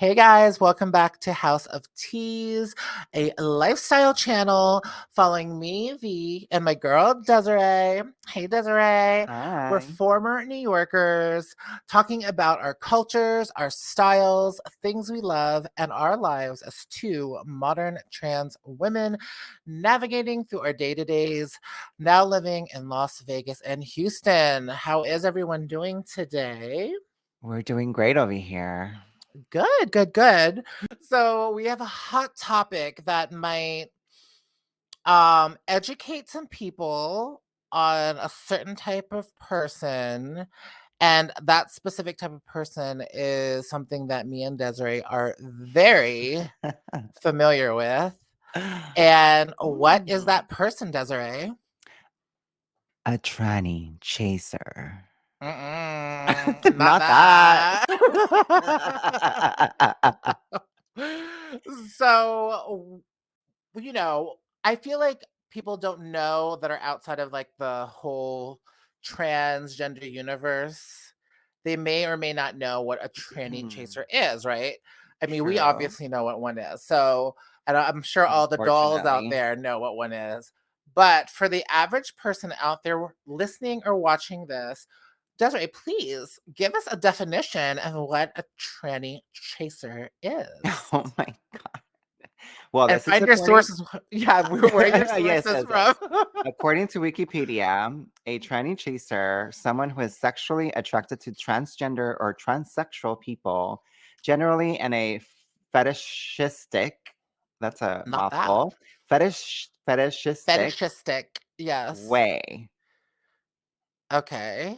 Hey guys, welcome back to House of Tease, a lifestyle channel following me, V, and my girl Desiree. Hey Desiree, we're Hi. former New Yorkers talking about our cultures, our styles, things we love, and our lives as two modern trans women navigating through our day to days, now living in Las Vegas and Houston. How is everyone doing today? We're doing great over here. Good, good, good. So we have a hot topic that might educate some people on a certain type of person. And that specific type of person is something that me and Desiree are very familiar with. And what is Ooh. that person, Desiree? A tranny chaser. Not Not that. that. So I feel like people don't know that are outside of like the whole transgender universe. They may or may not know what a tranny chaser is, right? I mean, we True. obviously know what one is. So, and I'm sure all the dolls out Unfortunately. there know what one is. But for the average person out there listening or watching this, Desiree, please give us a definition of what a tranny chaser is. Oh my God. Well, And this is find your according. sources. Yeah, where are your Yes, sources yes, yes. from? According to Wikipedia, a tranny chaser, someone who is sexually attracted to transgender or transsexual people, generally in a fetishistic, that's a Not that. mouthful, fetishistic Fetishistic. Yes. way. Okay.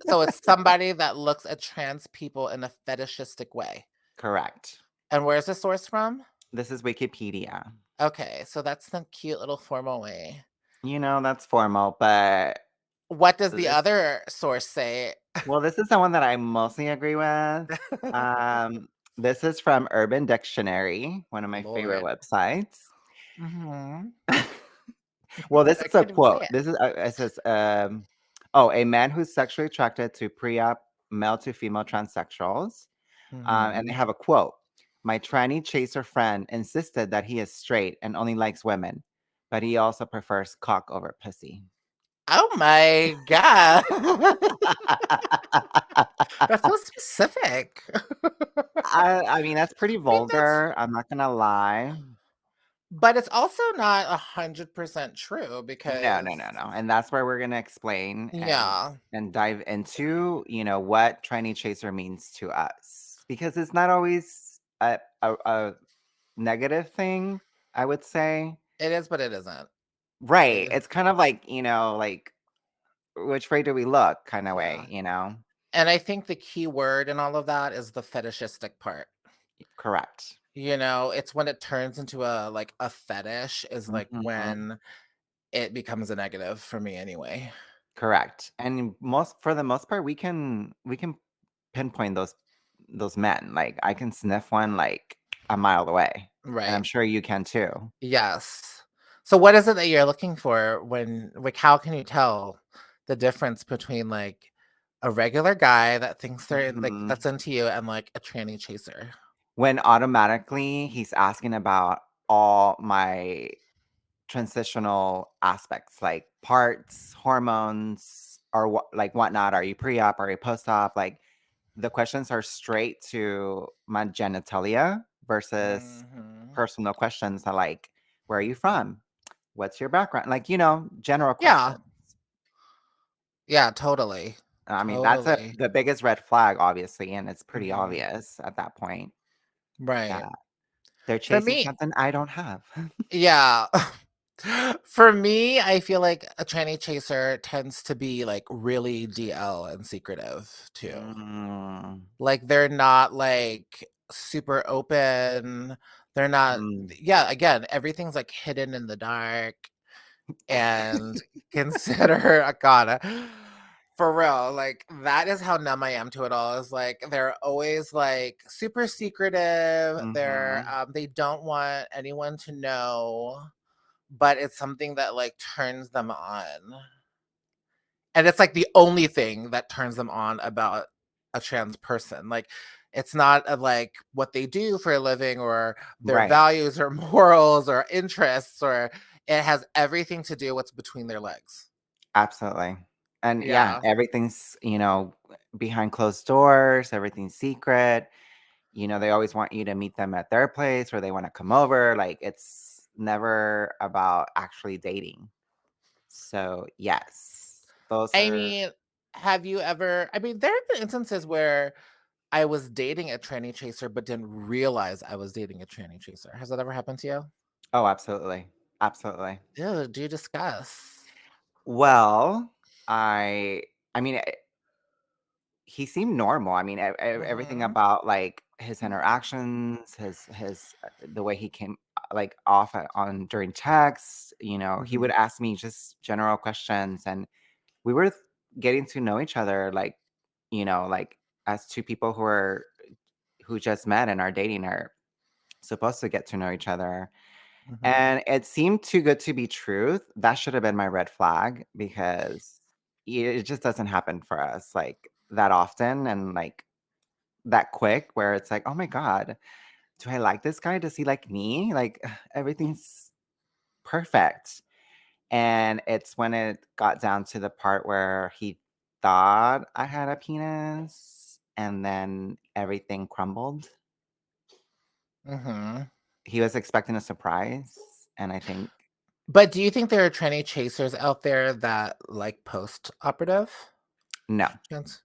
So it's somebody that looks at trans people in a fetishistic way. Correct. And where's the source from? This is Wikipedia. Okay, so that's the cute little formal way. That's formal, but What does the this, other source say? well, this is the one that I mostly agree with. Um, this is from Urban Dictionary, one of my favorite Lord. websites. Hmm. Well, this I is a can't even say quote. it. This is it says, "Oh, a man who's sexually attracted to pre-op male to female transsexuals." And they Hmm. have a quote. My tranny chaser friend insisted that he is straight and only likes women, but he also prefers cock over pussy. Oh my god. That's so specific. I mean, that's pretty I mean, that's vulgar. I'm not gonna lie. but it's also not 100% true No, no, because no, no. And that's where we're gonna explain yeah, and dive into, what tranny chaser means to us. Because it's not always a negative thing, I would say. it is, but it isn't. It Right. is, It's kind of like, like which way do we look kind of yeah. way. And I think the key word in all of that is the fetishistic part. Correct. It's when it turns into a fetish is like Mhm. when it becomes a negative for me anyway. Correct. And for the most part, we can pinpoint those men. Like I can sniff one like a mile away. And Right. I'm sure you can too. Yes. So what is it that you're looking for when like how can you tell the difference between like a regular guy that thinks they're like Mhm. that's into you and like a tranny chaser? When automatically he's asking about all my transitional aspects like parts, hormones, or like whatnot. Are you pre-op? Are you post-op? Like the questions are straight to my genitalia versus Mhm. personal questions that like, where are you from? What's your background? Like, general Yeah. questions. Yeah, totally. I mean, that's Totally. the biggest red flag, obviously, and it's pretty Mhm. obvious at that point Right. that they're For chasing me, something I don't have. yeah. For me, I feel like a tranny chaser tends to be like really DL and secretive too. Mm, Like they're not like super open. They're not mm. yeah, again, everything's like hidden in the dark and consider God for real, like that is how numb I am to it all. Is like they're always like super secretive. Mhm. They don't want anyone to know, but it's something that like turns them on. And it's like the only thing that turns them on about a trans person. Like It's not like what they do for a living or their Right. values or morals or interests, or it has everything to do what's between their legs. Absolutely. And yeah, Yeah. everything's, behind closed doors, everything's secret. They always want you to meet them at their place or they want to come over. Like it's never about actually dating. So, yes, those I are. mean, have you ever I mean, there have been instances where I was dating a tranny chaser but didn't realize I was dating a tranny chaser. Has that ever happened to you? Oh, absolutely. Absolutely. Ew, do discuss. Well, I mean, he seemed normal. I mean, everything Mhm. about like his interactions, the way he came like off on during texts. He would Mhm. ask me just general questions, and we were getting to know each other, like as two people who just met and are dating are supposed to get to know each other. Mhm. And it seemed too good to be truth. That should have been my red flag because it just doesn't happen for us like that often and like that quick where it's like, "Oh my god, do I like this guy? Does he like me?" Like everything's perfect. And it's when it got down to the part where he thought I had a penis and then everything crumbled. Mhm. He was expecting a surprise, and I think But do you think there are tranny chasers out there that like post-operative no. trans?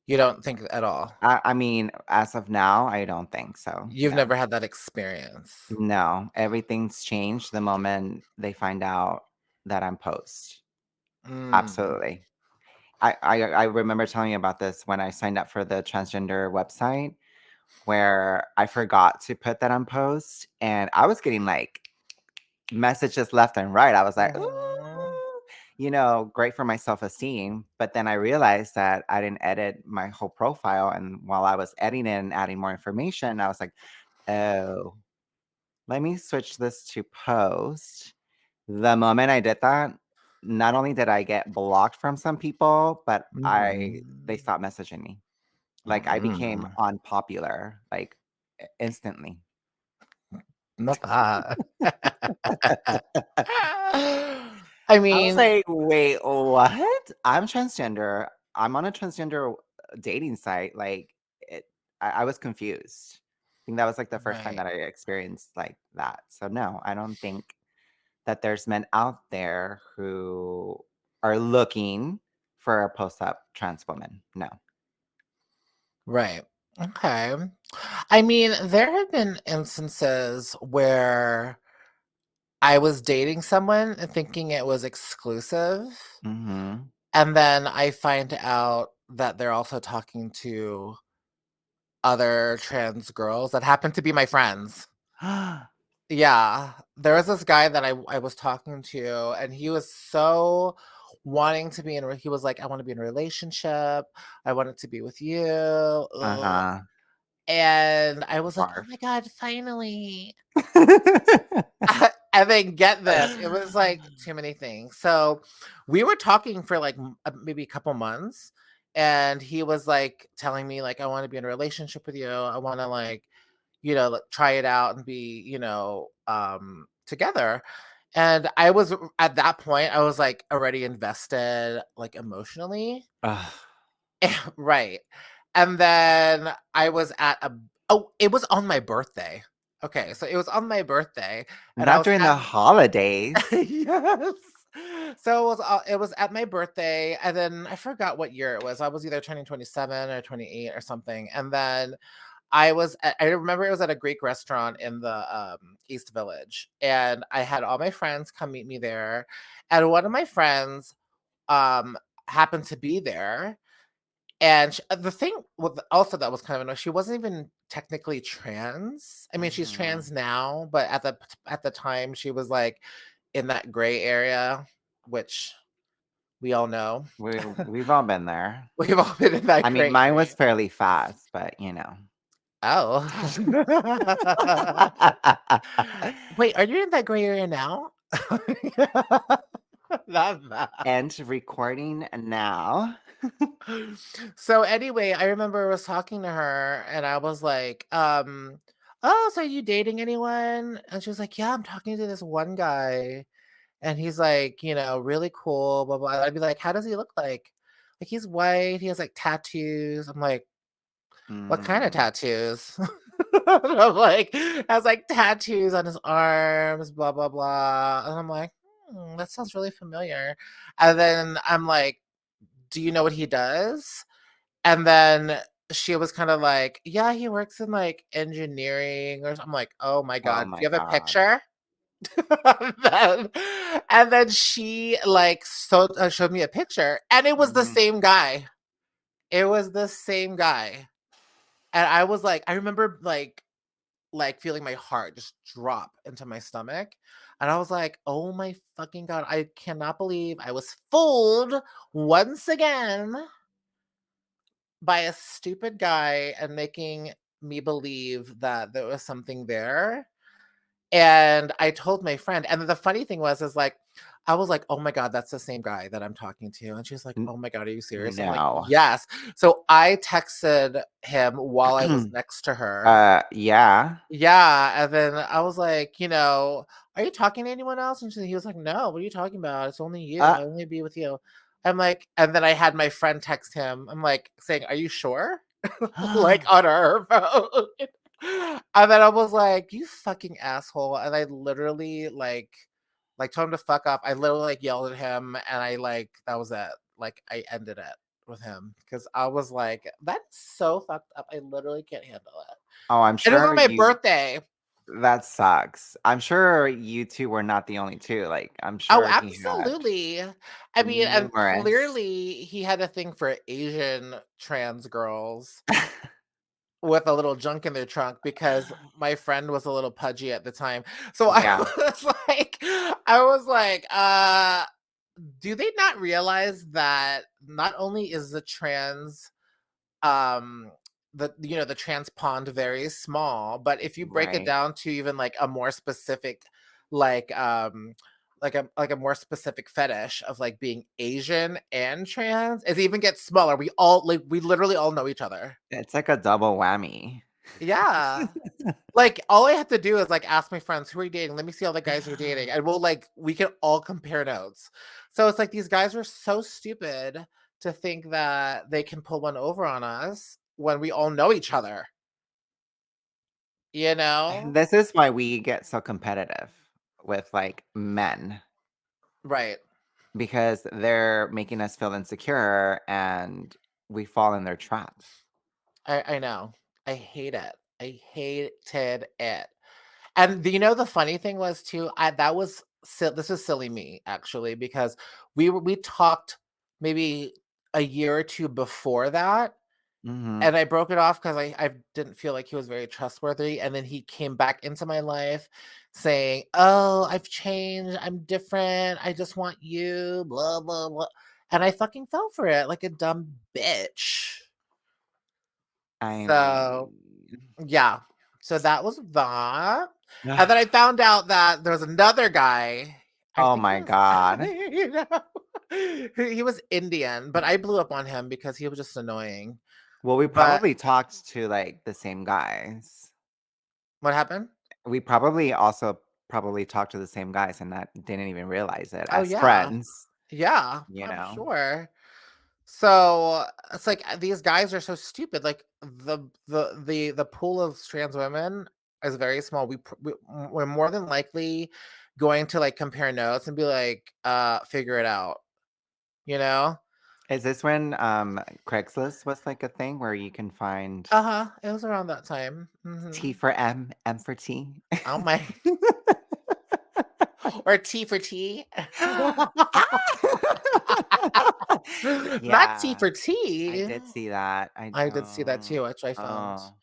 You don't think at all? I mean, as of now, I don't think so, You've no. never had that experience? No, everything's changed the moment they find out that I'm post. Mm. Absolutely. I remember telling you about this when I signed up for the transgender website, where I forgot to put that on post, and I was getting, like, messages left and right. I was like, Mhm. "Ooh," great for my self-esteem, but then I realized that I didn't edit my whole profile, and while I was editing it and adding more information, I was like, "Oh, let me switch this to post." The moment I did that, not only did I get blocked from some people, but they Mhm. stopped messaging me. Like, I became Mm. unpopular, like, instantly. Not that. I I was mean, like, "Wait, what? I'm transgender. I'm on a transgender dating site." Like, it I was confused. I think that was, like, the first time right, that I experienced, like, that. So, no, I don't think that there's men out there who are looking for a post-op trans woman. No. right. Okay. I mean, there have been instances where I was dating someone and thinking it was exclusive, Mhm. and then I find out that they're also talking to other trans girls that happen to be my friends. Yeah, there was this guy that I was talking to, and he was so wanting to be in he was like, "I wanna be in a relationship. I want it to be with you." Ugh. Uh-huh. And I was like, "Oh Barf. my god, finally." And then get this, it was, like, too many things. So, we were talking for, like, maybe a couple months, and he was, like, telling me, like, "I wanna be in a relationship with you. I wanna, like, like, try it out and be, together." And I was at that point, I was, like, already invested, like, emotionally. Ugh. Right. And then I was at a it was on my birthday. Okay, so it was on my birthday, and I Not was during at the holidays. yes. So it was at my birthday, and then I forgot what year it was. I was either turning 27 or 28 or something, and then I remember it was at a Greek restaurant in the, East Village, and I had all my friends come meet me there, and one of my friends, um, happened to be there, and the thing with also that was kind of annoying, she wasn't even technically trans. I mean, she's Mhm. trans now, but at the time, she was, like, in that gray area, which we all know. We've all been there. We've all been in that I mean, gray mine was area. fairly fast, but Oh. Wait, are you in that gray area now? Not that. End recording now. So anyway, I remember I was talking to her and I was like, "Oh, so are you dating anyone?" And she was like, "Yeah, I'm talking to this one guy and he's like, really cool, blah blah." I'd be like, "How does he look like?" Like he's white, he has like tattoos. I'm like, "What kind of Mm. tattoos?" And I'm like, has like tattoos on his arms, blah blah blah. And I'm like, that sounds really familiar. And then I'm like, "Do you know what he does?" And then she was kind of like, "Yeah, he works in like engineering or I'm like, "Oh my Oh God, do my you have a god. picture?" and, then, and then she like showed me a picture and it was the Mhm. same guy. It was the same guy. And I was like, I remember like feeling my heart just drop into my stomach. And I was like, oh my fucking God, I cannot believe I was fooled once again by a stupid guy and making me believe that there was something there. And I told my friend, and the funny thing was, is like, I was like, oh my God, that's the same guy that I'm talking to. And she's like, N oh my God, are you serious? I'm like, no. yes. So I texted him while I was next to her. Yeah. Yeah, and then I was like, "Are you talking to anyone else?" And he was like, "No, what are you talking about? It's only you. Uh I only be with you." I'm like, and then I had my friend text him. I'm like saying, "Are you sure?" Like on her phone. And then I was like, "You fucking asshole!" And I literally like told him to fuck up. I literally like yelled at him, and I like that was it. Like I ended it with him because I was like, "That's so fucked up. I literally can't handle it." Oh, I'm It was sure on my you birthday. that sucks. I'm sure you 2 were not the only 2, like, I'm Oh, sure he had absolutely. I mean, and numerous. clearly he had a thing for Asian trans girls with a little junk in their trunk because my friend was a little pudgy at the time. So I Yeah. was like I was like, do they not realize that not only is the trans um the trans pond very small, but if you break it Right. down to even like a more specific like like a more specific fetish of like being Asian and trans, it even gets smaller. We literally all know each other. It's like a double whammy. Yeah. Like all I have to do is like ask my friends, who are you dating? Let me see all the guys you're dating. And we can all compare notes. So it's like these guys are so stupid to think that they can pull one over on us when we all know each other, you And know? this is why we get so competitive with, like, men, Right. because they're making us feel insecure and we fall in their trap. I know. I hate it. I hated it. And the funny thing was too, this was silly me actually because we talked maybe a year or two before that. Mhm. And I broke it off because I didn't feel like he was very trustworthy. And then he came back into my life saying, "Oh, I've changed. I'm different. I just want you, blah, blah, blah." And I fucking fell for it like a dumb bitch. I So, mean yeah. So that was that. And then I found out that there was another guy. I Oh think he my was, god. he was Indian, but I blew up on him because he was just annoying. Well, we But probably talked to, like, the same guys. what happened? We probably also probably talked to the same guys and that didn't even realize it Oh, as yeah. friends, Yeah, you I'm know? sure. So, it's like, these guys are so stupid, like, the pool of trans women is very small. We're more than likely going to, like, compare notes and be like, "Figure it out," you know? Is this when, Craigslist was, like, a thing where you can find Uh-huh, it was around that time. T Mhm. for M, M for T? Oh my or T for T. Not T Yeah, for I T. did see that. I did see that too, which I found Oh.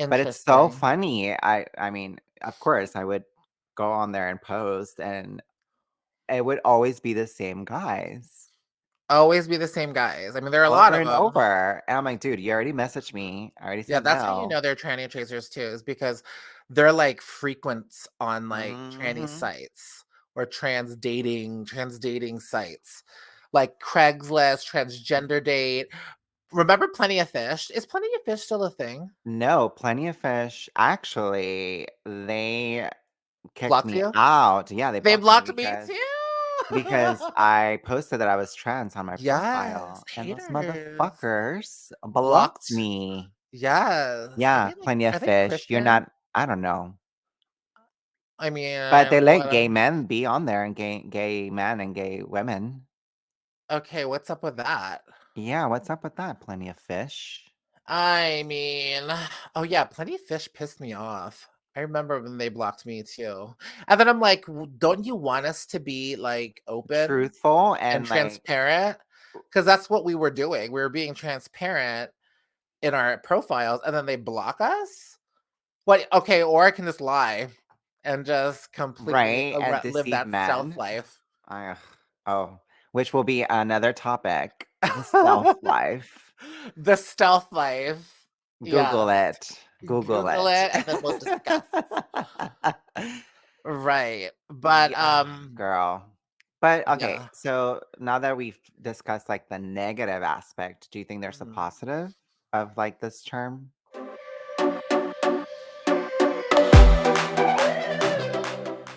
But it's so interesting. funny. I mean, of course, I would go on there and post, and it would always be the same guys Always be the same guys. I mean, there are a lot over of and them. over. And I'm like, dude, you already messaged me. I already Yeah, said that's how you no. know they're tranny chasers too, is because they're like frequents on like tranny Hmm. sites or trans dating sites, like Craigslist, transgender date. Remember Plenty of Fish? Is Plenty of Fish still a thing? No, Plenty of Fish, actually, they kicked Blocked me you? out. Yeah, they They blocked me blocked me because too. I posted that I was trans on my Yes, profile, and those haters motherfuckers blocked blocked. me. Yes. Yeah, Plenty of Are they Fish. You're Christian? not I don't know. I mean, But they let gay whatever. men be on there and gay men and gay women. Okay, what's up with that? Yeah, what's up with that, Plenty of Fish? I mean, oh yeah, Plenty of Fish pissed me off. I remember when they blocked me too. And then I'm like, Don't you want us to be like open Truthful and and like transparent?" Because that's what we were doing. We were being transparent in our profiles, and then they block us? What? Okay, or I can just lie and just completely right, and live deceive that stealth men. life. I oh, which will be another topic, the stealth life. The stealth life. Google Yes. it. Google Google it. it and then we'll discuss. Right. But Yeah, girl. But okay, yeah. so now that we've discussed like the negative aspect, do you think there's a Mhm. positive of like this term?